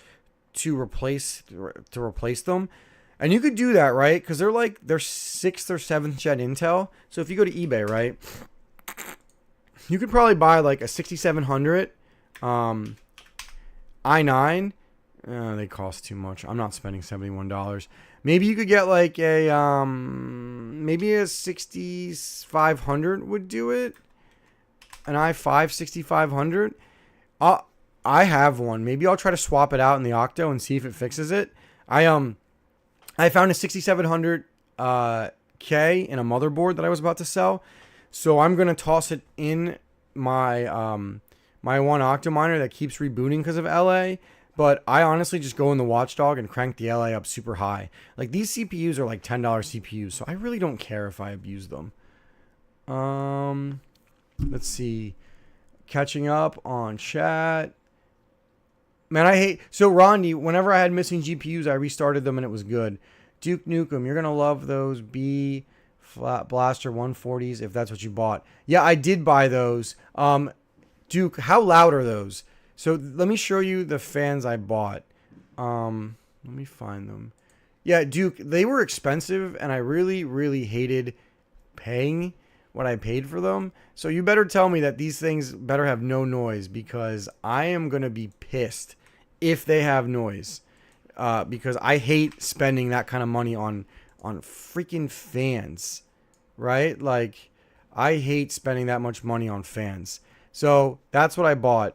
to replace them. And you could do that, right? Because they're 6th or 7th gen Intel. So if you go to eBay, right, you could probably buy like a 6700 i9. They cost too much. I'm not spending $71. Maybe you could get like maybe a 6500 would do it. An i5 6500. I have one. Maybe I'll try to swap it out in the Octo and see if it fixes it. I found a 6700 K in a motherboard that I was about to sell. So I'm going to toss it in my my one Octominer that keeps rebooting because of LA. But I honestly just go in the Watchdog and crank the LA up super high. Like, these CPUs are like $10 CPUs, so I really don't care if I abuse them. Let's see. Catching up on chat. Man, I hate... So, Rondi, whenever I had missing GPUs, I restarted them and it was good. Duke Nukem, you're going to love those B Flat Blaster 140s if that's what you bought. Yeah, I did buy those. Duke, how loud are those? So, let me show you the fans I bought. Let me find them. Yeah, Duke, they were expensive, and I really, really hated paying what I paid for them. So, you better tell me that these things better have no noise, because I am going to be pissed if they have noise, because I hate spending that kind of money on freaking fans, right? Like, I hate spending that much money on fans. So that's what I bought.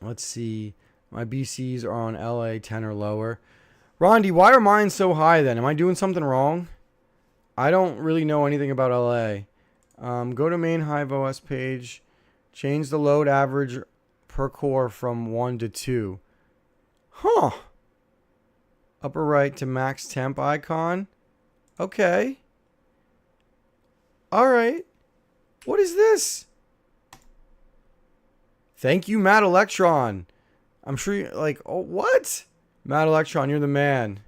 Let's see. My BCs are on LA 10 or lower. Rondi, why are mine so high then? Am I doing something wrong? I don't really know anything about LA. Go to main HIVE OS page. Change the load average per core from 1 to 2. Huh. Upper right to max temp icon. Okay. All right. What is this? Thank you, Matt Electron. I'm sure you're like, oh, what? Matt Electron, you're the man.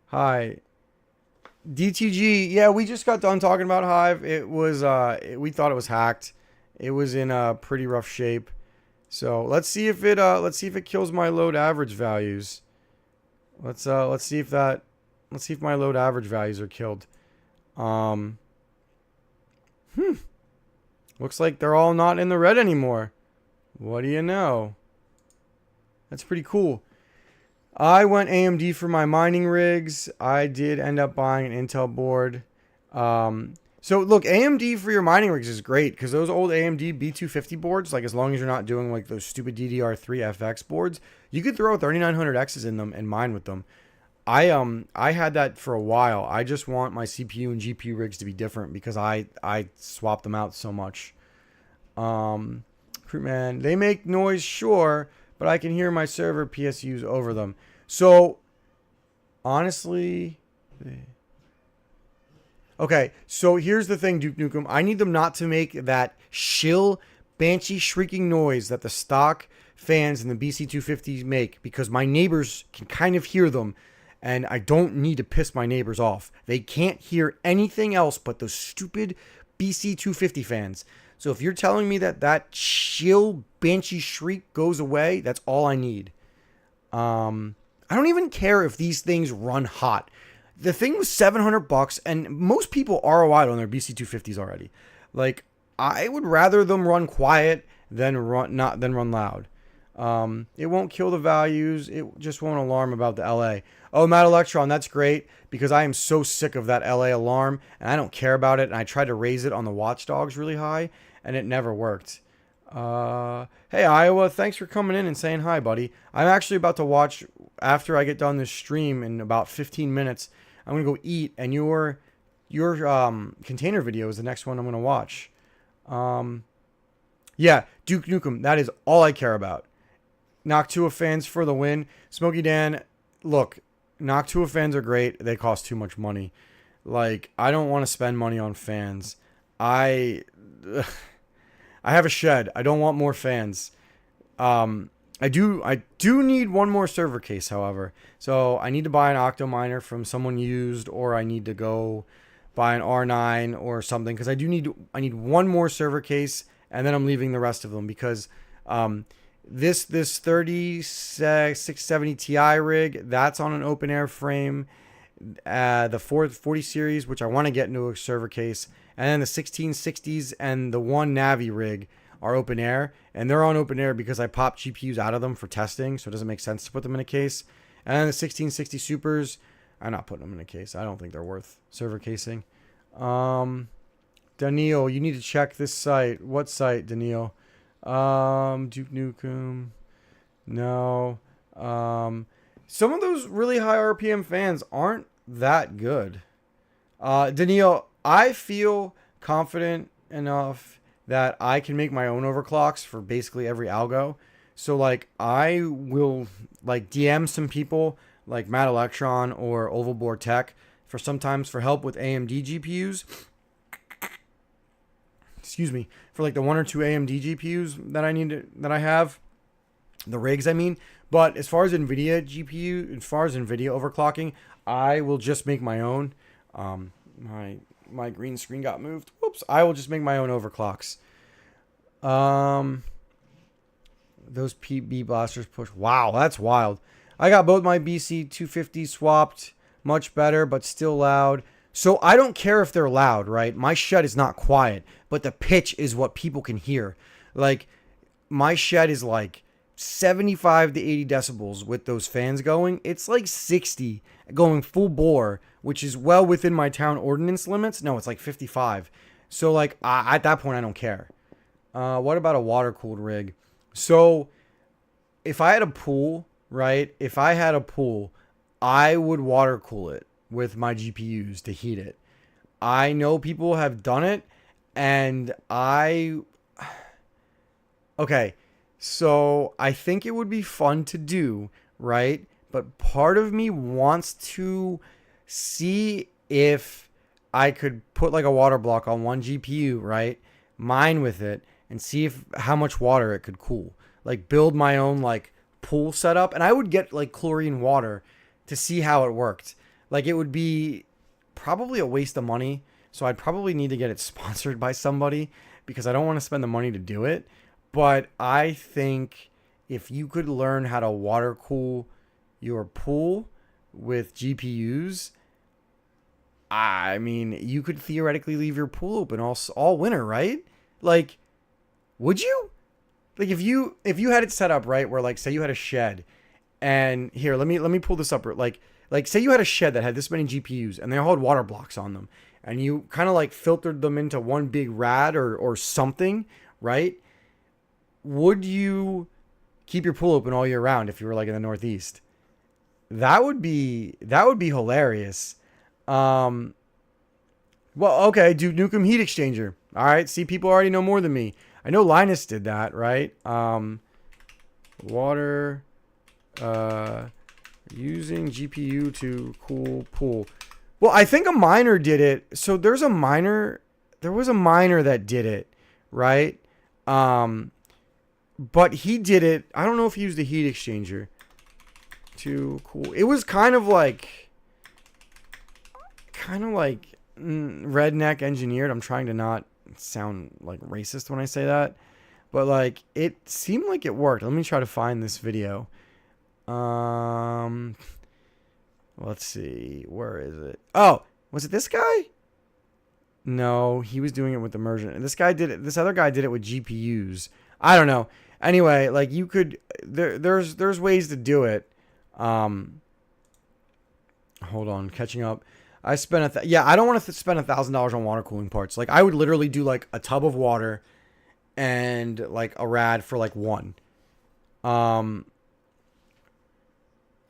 Hi. DTG, yeah, we just got done talking about Hive. It was, we thought it was hacked. It was in a pretty rough shape. So let's see if it kills my load average values. Let's see if my load average values are killed. Looks like they're all not in the red anymore. What do you know? That's pretty cool. I went AMD for my mining rigs. I did end up buying an Intel board. So look, AMD for your mining rigs is great because those old AMD B250 boards, like as long as you're not doing like those stupid DDR3 FX boards, you could throw 3900Xs in them and mine with them. I had that for a while. I just want my CPU and GPU rigs to be different because I swap them out so much. Man, they make noise, sure, but I can hear my server PSUs over them. So honestly, okay. So here's the thing, Duke Nukem. I need them not to make that shill, banshee, shrieking noise that the stock fans in the BC250s make because my neighbors can kind of hear them. And I don't need to piss my neighbors off. They can't hear anything else but those stupid BC250 fans. So if you're telling me that that chill banshee shriek goes away, that's all I need. I don't even care if these things run hot. The thing was $700, and most people ROI'd on their BC250s already. Like, I would rather them run quiet than run loud. It won't kill the values. It just won't alarm about the LA. Oh, Matt Electron, that's great because I am so sick of that LA alarm and I don't care about it. And I tried to raise it on the watchdogs really high and it never worked. Hey, Iowa, thanks for coming in and saying hi, buddy. I'm actually about to watch after I get done this stream in about 15 minutes. I'm going to go eat and your container video is the next one I'm going to watch. Yeah, Duke Nukem, that is all I care about. Noctua fans for the win. Smokey Dan, look, Noctua fans are great. They cost too much money. Like, I don't want to spend money on fans. I have a shed. I don't want more fans. I do need one more server case, however. So I need to buy an Octominer from someone used, or I need to go buy an R9 or something because I need one more server case, and then I'm leaving the rest of them because this 3670 Ti rig, that's on an open air frame. The 440 series, which I want to get into a server case, and then the 1660s and the one Navi rig are open air, and they're on open air because I popped GPUs out of them for testing, so it doesn't make sense to put them in a case. And then the 1660 Supers, I'm not putting them in a case. I don't think they're worth server casing. Daniil, you need to check this site. What site, Daniil? Duke Nukem. No. Some of those really high RPM fans aren't that good. Daniil, I feel confident enough that I can make my own overclocks for basically every algo. So like I will like DM some people like Matt Electron or Ovalboard Tech for sometimes for help with AMD GPUs. Excuse me, for like the one or two AMD GPUs that I have, the rigs I mean. But as far as NVIDIA overclocking, I will just make my own. My green screen got moved. Whoops! I will just make my own overclocks. Those PB blasters push. Wow, that's wild. I got both my BC 250 swapped, much better, but still loud. So I don't care if they're loud, right? My shed is not quiet, but the pitch is what people can hear. Like, my shed is like 75 to 80 decibels with those fans going. It's like 60 going full bore, which is well within my town ordinance limits. No, it's like 55. So, like, at that point, I don't care. What about a water-cooled rig? So, if I had a pool, right? If I had a pool, I would water cool it with my GPUs to heat it. I know people have done it, and okay, so I think it would be fun to do, right? But part of me wants to see if I could put like a water block on one GPU, right? Mine with it, and see how much water it could cool. Like build my own like pool setup, and I would get like chlorine water to see how it worked. Like it would be probably a waste of money, so I'd probably need to get it sponsored by somebody because I don't want to spend the money to do it. But I think if you could learn how to water cool your pool with GPUs, I mean, you could theoretically leave your pool open all winter, right? Like, would you? like if you had it set up right where like say you had a shed, and here let me pull this up like say you had a shed that had this many GPUs and they all had water blocks on them, and you kind of like filtered them into one big rad or something, right? Would you keep your pool open all year round if you were like in the Northeast? That would be hilarious. Well, okay, Duke Nukem heat exchanger. All right, see, people already know more than me. I know Linus did that, right? Water, using GPU to cool pool. Well, I think a miner did it. So there was a miner that did it, right? But he did it. I don't know if he used a heat exchanger to cool. It was kind of like redneck engineered. I'm trying to not sound like racist when I say that, but like it seemed like it worked. Let me try to find this video. Let's see, where is it? Oh, was it this guy? No, he was doing it with immersion. This guy did it. This other guy did it with GPUs. I don't know. Anyway, like you could there's ways to do it. Hold on, catching up. I spent I don't want to spend $1,000 on water cooling parts. Like I would literally do like a tub of water and like a rad for like one.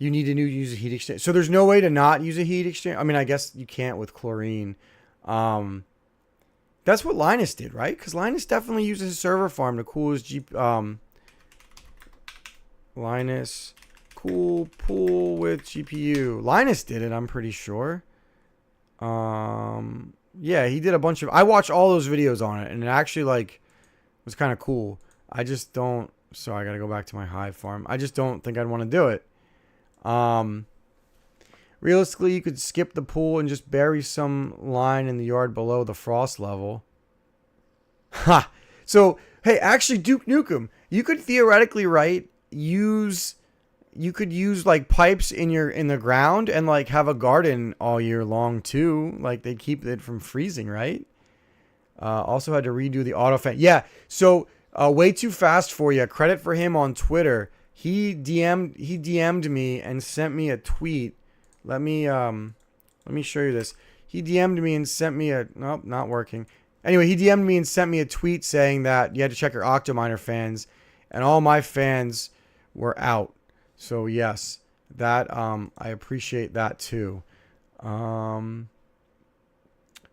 You need to use a heat exchanger. So there's no way to not use a heat exchanger. I mean, I guess you can't with chlorine. That's what Linus did, right? Because Linus definitely uses his server farm to cool his Linus cool pool with GPU. Linus did it, I'm pretty sure. Yeah, he did a bunch of. I watched all those videos on it, and it actually like was kind of cool. I just don't. So I gotta go back to my Hive farm. I just don't think I'd want to do it. Realistically, you could skip the pool and just bury some line in the yard below the frost level. Ha! So, hey, actually, Duke Nukem, you could theoretically, right, you could use like pipes in the ground and like have a garden all year long too. Like they keep it from freezing, right? Also had to redo the auto fan. Yeah. So, way too fast for you. Credit for him on Twitter. He DM'd me and sent me a tweet. Let me show you this. He DM'd me and sent me nope, not working. Anyway, he DM'd me and sent me a tweet saying that you had to check your Octominer fans, and all my fans were out. So yes, that I appreciate that too. No,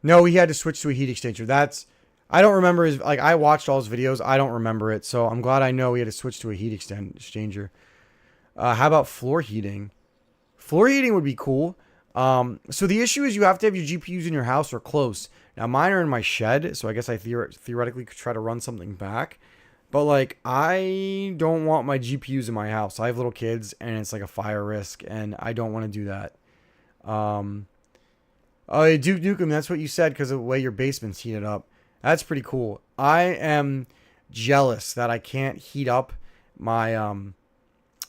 he had to switch to a heat exchanger. I don't remember his, like, I watched all his videos. I don't remember it. So I'm glad I know he had to switch to a heat exchanger. How about floor heating? Floor heating would be cool. So the issue is you have to have your GPUs in your house or close. Now mine are in my shed, so I guess I theoretically could try to run something back. But like, I don't want my GPUs in my house. I have little kids, and it's like a fire risk, and I don't want to do that. Oh, Duke Nukem, that's what you said because of the way your basement's heated up. That's pretty cool. I am jealous that I can't heat up my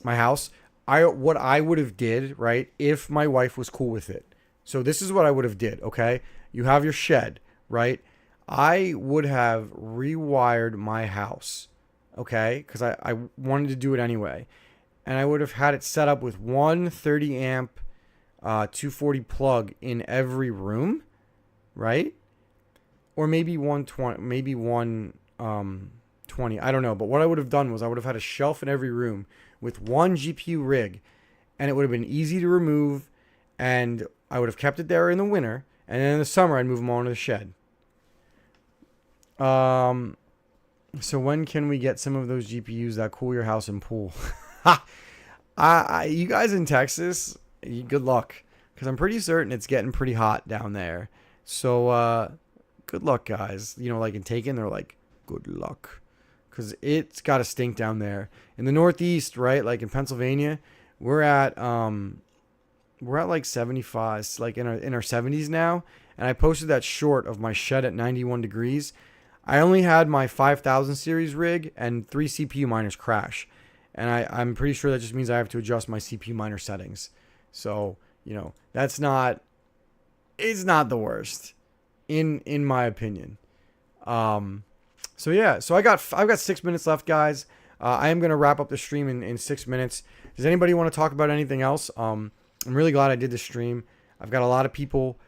my house. What I would have did, right, if my wife was cool with it. So this is what I would have did, okay? You have your shed, right? I would have rewired my house, okay? Because I wanted to do it anyway. And I would have had it set up with one 30 amp 240 plug in every room, right? Or maybe 120, maybe 120. I don't know. But what I would have done was I would have had a shelf in every room with one GPU rig, and it would have been easy to remove, and I would have kept it there in the winter, and then in the summer I'd move them all into the shed. So when can we get some of those GPUs that cool your house and pool? You guys in Texas, good luck, because I'm pretty certain it's getting pretty hot down there. So good luck, guys. You know, like in Taken, they're like, good luck. Because it's got to stink down there. In the Northeast, right, like in Pennsylvania, we're at like 75, like in our 70s now. And I posted that short of my shed at 91 degrees. I only had my 5000 series rig and 3 CPU miners crash. And I'm pretty sure that just means I have to adjust my CPU miner settings. So, you know, it's not the worst in my opinion. So yeah, so I've got 6 minutes left, guys. I am gonna wrap up the stream in 6 minutes. Does anybody want to talk about anything else? I'm really glad I did the stream. I've got a lot of people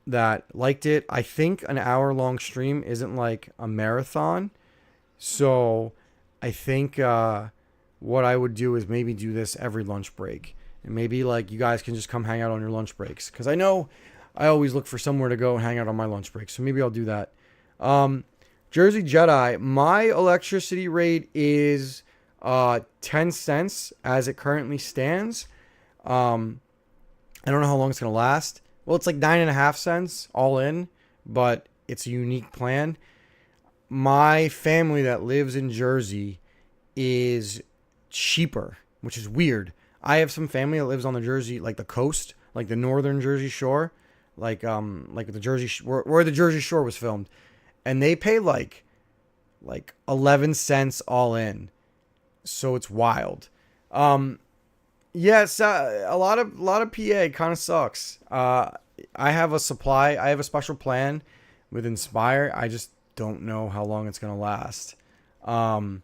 that liked it. I think an hour-long stream isn't like a marathon, so I think what I would do is maybe do this every lunch break, and maybe like you guys can just come hang out on your lunch breaks, because I know I always look for somewhere to go and hang out on my lunch break. So maybe I'll do that. Jersey Jedi, my electricity rate is 10 cents as it currently stands. I don't know how long it's going to last. Well, it's like 9.5 cents all in, but it's a unique plan. My family that lives in Jersey is cheaper, which is weird. I have some family that lives on the Jersey, like the coast, like the northern Jersey Shore, like the Jersey where the Jersey Shore was filmed, and they pay like 11 cents all in. So it's wild. Yes, a lot of PA kind of sucks. I have a special plan with Inspire. I just don't know how long it's going to last. I'm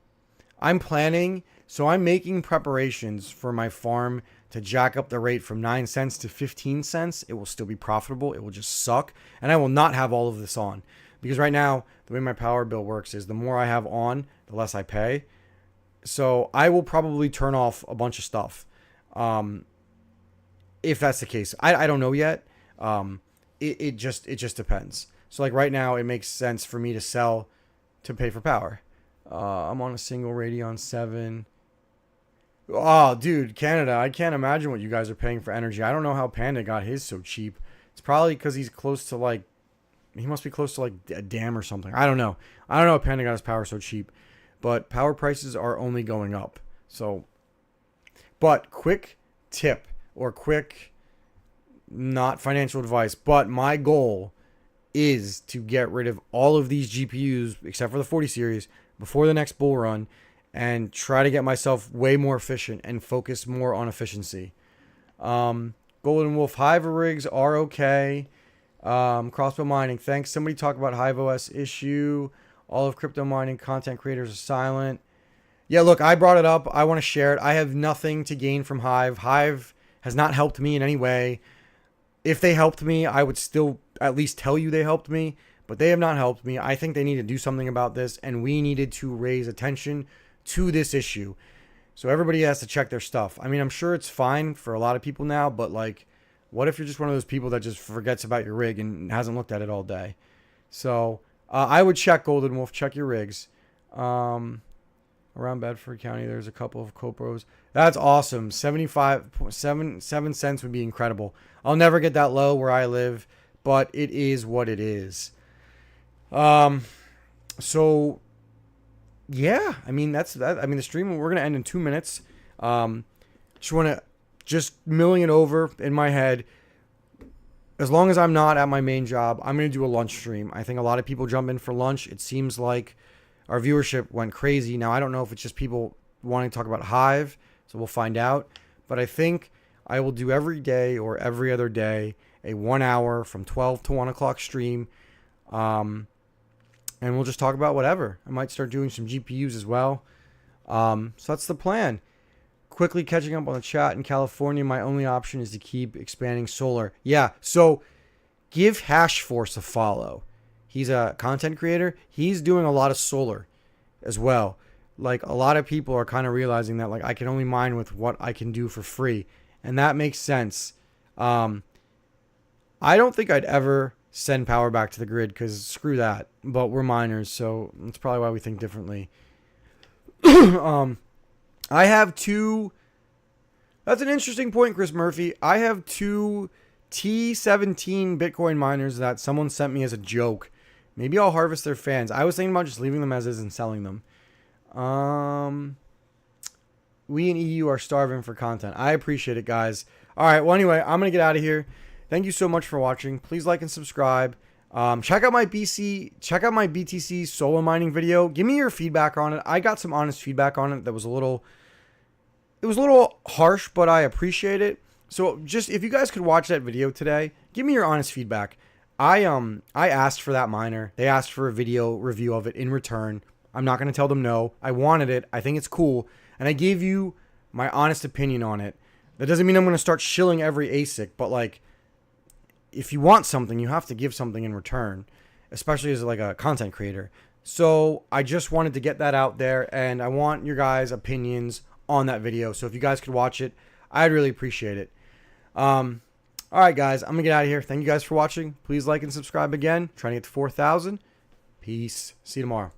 making preparations for my farm to jack up the rate from 9 cents to 15 cents. It will still be profitable. It will just suck. And I will not have all of this on. Because right now, the way my power bill works is the more I have on, the less I pay. So I will probably turn off a bunch of stuff. If that's the case. I don't know yet. It just depends. So like right now, it makes sense for me to sell to pay for power. I'm on a single Radeon 7. Oh, dude, Canada. I can't imagine what you guys are paying for energy. I don't know how Panda got his so cheap. It's probably because he's close to like, he must be close to like a dam or something. I don't know. I don't know how Panda got his power so cheap. But power prices are only going up. So, but quick tip or quick, not financial advice, but my goal is to get rid of all of these GPUs except for the 40 series before the next bull run and try to get myself way more efficient and focus more on efficiency. Golden Wolf, Hive rigs are okay. Crossbow mining, thanks. Somebody talk about Hive OS issue. All of crypto mining content creators are silent. Yeah, look, I brought it up. I want to share it. I have nothing to gain from Hive. Hive has not helped me in any way. If they helped me, I would still at least tell you they helped me, but they have not helped me. I think they need to do something about this, and we needed to raise attention to this issue. So everybody has to check their stuff. I mean, I'm sure it's fine for a lot of people now, but like, what if you're just one of those people that just forgets about your rig and hasn't looked at it all day? So I would check, Golden Wolf, check your rigs. Around Bedford County, there's a couple of Copros. That's awesome. 7 cents would be incredible. I'll never get that low where I live, but it is what it is. So yeah, I mean, that's that. I mean, the stream, we're going to end in 2 minutes. Just milling it over in my head. As long as I'm not at my main job, I'm going to do a lunch stream. I think a lot of people jump in for lunch. It seems like our viewership went crazy. Now, I don't know if it's just people wanting to talk about Hive, so we'll find out. But I think I will do every day or every other day a 1 hour from 12 to 1 o'clock stream. And we'll just talk about whatever. I might start doing some GPUs as well. So that's the plan. Quickly catching up on the chat in California, my only option is to keep expanding solar. Yeah, so give HashForce a follow. He's a content creator. He's doing a lot of solar as well. Like, a lot of people are kind of realizing that, like, I can only mine with what I can do for free. And that makes sense. I don't think I'd ever send power back to the grid because screw that. But we're miners, so that's probably why we think differently. I have two. That's an interesting point, Chris Murphy. I have two T17 Bitcoin miners that someone sent me as a joke. Maybe I'll harvest their fans. I was thinking about just leaving them as is and selling them. We in EU are starving for content. I appreciate it, guys. All right. Well, anyway, I'm going to get out of here. Thank you so much for watching. Please like and subscribe. Check out my BTC solo mining video. Give me your feedback on it. I got some honest feedback on it that was a little harsh, but I appreciate it. So just, if you guys could watch that video today, give me your honest feedback. I asked for that miner. They asked for a video review of it in return. I'm not going to tell them no. I wanted it. I think it's cool. And I gave you my honest opinion on it. That doesn't mean I'm going to start shilling every ASIC, but like, if you want something, you have to give something in return, especially as like a content creator. So I just wanted to get that out there, and I want your guys' opinions on that video. So if you guys could watch it, I'd really appreciate it. All right, guys, I'm going to get out of here. Thank you guys for watching. Please like and subscribe again. Trying to get to 4,000. Peace. See you tomorrow.